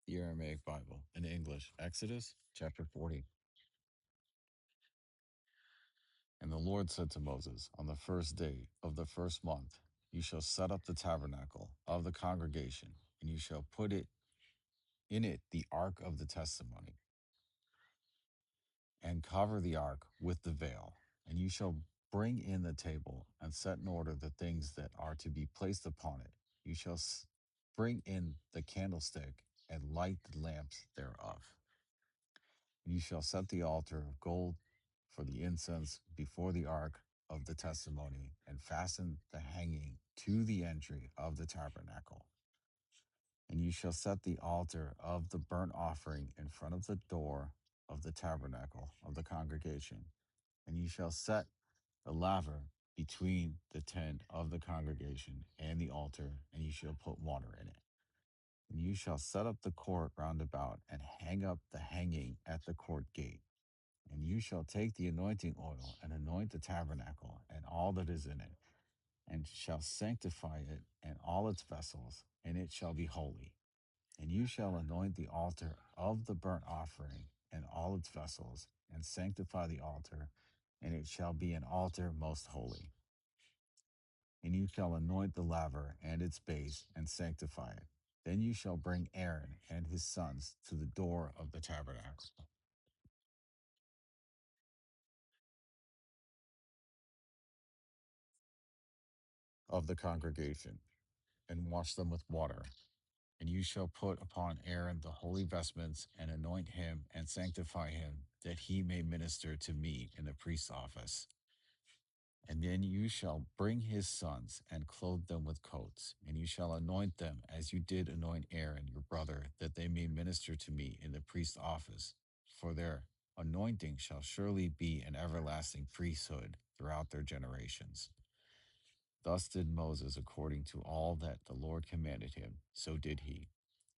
the Aramaic Bible in English, Exodus chapter 40. And the Lord said to Moses, on the first day of the first month, you shall set up the tabernacle of the congregation, and you shall put it in it the ark of the testimony, and cover the ark with the veil. And you shall bring in the table and set in order the things that are to be placed upon it. You shall bring in the candlestick and light the lamps thereof. You shall set the altar of gold for the incense before the ark of the testimony, and fasten the hanging to the entry of the tabernacle. And you shall set the altar of the burnt offering in front of the door of the tabernacle of the congregation. And you shall set the laver between the tent of the congregation and the altar, and you shall put water in it. And you shall set up the court round about, and hang up the hanging at the court gate. And you shall take the anointing oil and anoint the tabernacle and all that is in it, and shall sanctify it and all its vessels, and it shall be holy. And you shall anoint the altar of the burnt offering and all its vessels, and sanctify the altar, and it shall be an altar most holy. And you shall anoint the laver and its base, and sanctify it. Then you shall bring Aaron and his sons to the door of the tabernacle of the congregation, and wash them with water. And you shall put upon Aaron the holy vestments, and anoint him, and sanctify him, that he may minister to me in the priest's office. And then you shall bring his sons, and clothe them with coats, and you shall anoint them as you did anoint Aaron your brother, that they may minister to me in the priest's office. For their anointing shall surely be an everlasting priesthood throughout their generations. Thus did Moses according to all that the Lord commanded him, so did he.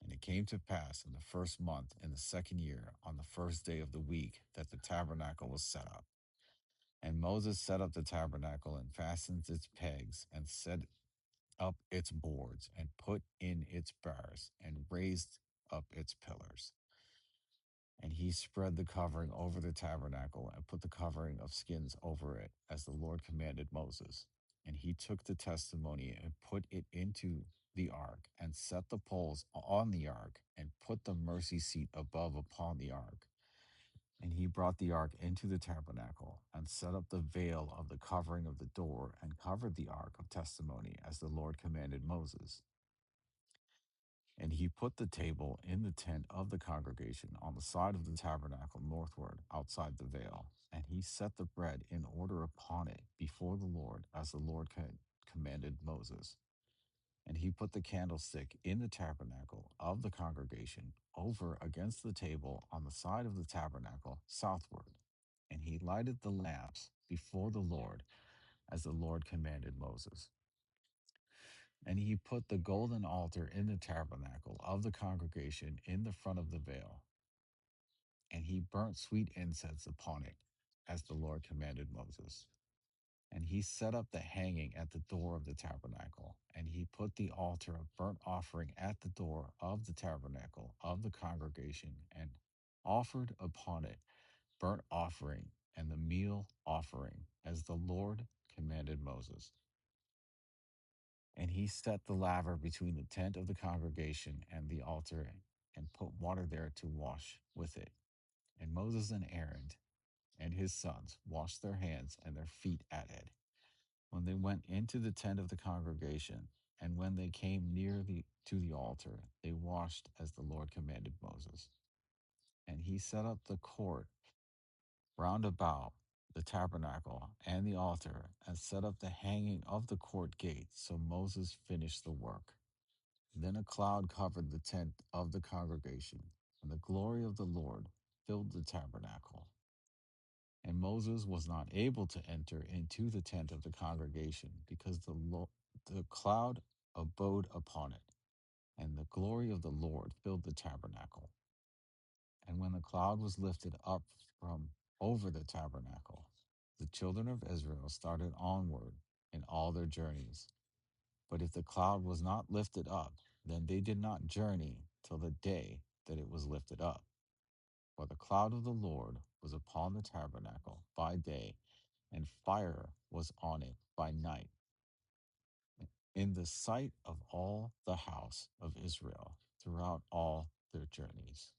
And it came to pass in the first month, in the second year, on the first day of the week, that the tabernacle was set up. And Moses set up the tabernacle, and fastened its pegs, and set up its boards, and put in its bars, and raised up its pillars. And he spread the covering over the tabernacle, and put the covering of skins over it, as the Lord commanded Moses. And he took the testimony, and put it into the ark, and set the poles on the ark, and put the mercy seat above upon the ark. And he brought the ark into the tabernacle, and set up the veil of the covering of the door, and covered the ark of testimony, as the Lord commanded Moses. And he put the table in the tent of the congregation on the side of the tabernacle northward, outside the veil. And he set the bread in order upon it before the Lord, as the Lord commanded Moses. And he put the candlestick in the tabernacle of the congregation over against the table on the side of the tabernacle southward. And he lighted the lamps before the Lord, as the Lord commanded Moses. And he put the golden altar in the tabernacle of the congregation in the front of the veil. And he burnt sweet incense upon it, as the Lord commanded Moses. And he set up the hanging at the door of the tabernacle. And he put the altar of burnt offering at the door of the tabernacle of the congregation, and offered upon it burnt offering and the meal offering, as the Lord commanded Moses. And he set the laver between the tent of the congregation and the altar, and put water there to wash with it. And Moses and Aaron and his sons washed their hands and their feet at it, when they went into the tent of the congregation. And when they came near to the altar, they washed as the Lord commanded Moses. And he set up the court round about the tabernacle and the altar, and set up the hanging of the court gate. So Moses finished the work. Then a cloud covered the tent of the congregation, and the glory of the Lord filled the tabernacle. And Moses was not able to enter into the tent of the congregation, because the cloud abode upon it, and the glory of the Lord filled the tabernacle. And when the cloud was lifted up from over the tabernacle, the children of Israel started onward in all their journeys. But if the cloud was not lifted up, then they did not journey till the day that it was lifted up. For the cloud of the Lord was upon the tabernacle by day, and fire was on it by night, in the sight of all the house of Israel throughout all their journeys.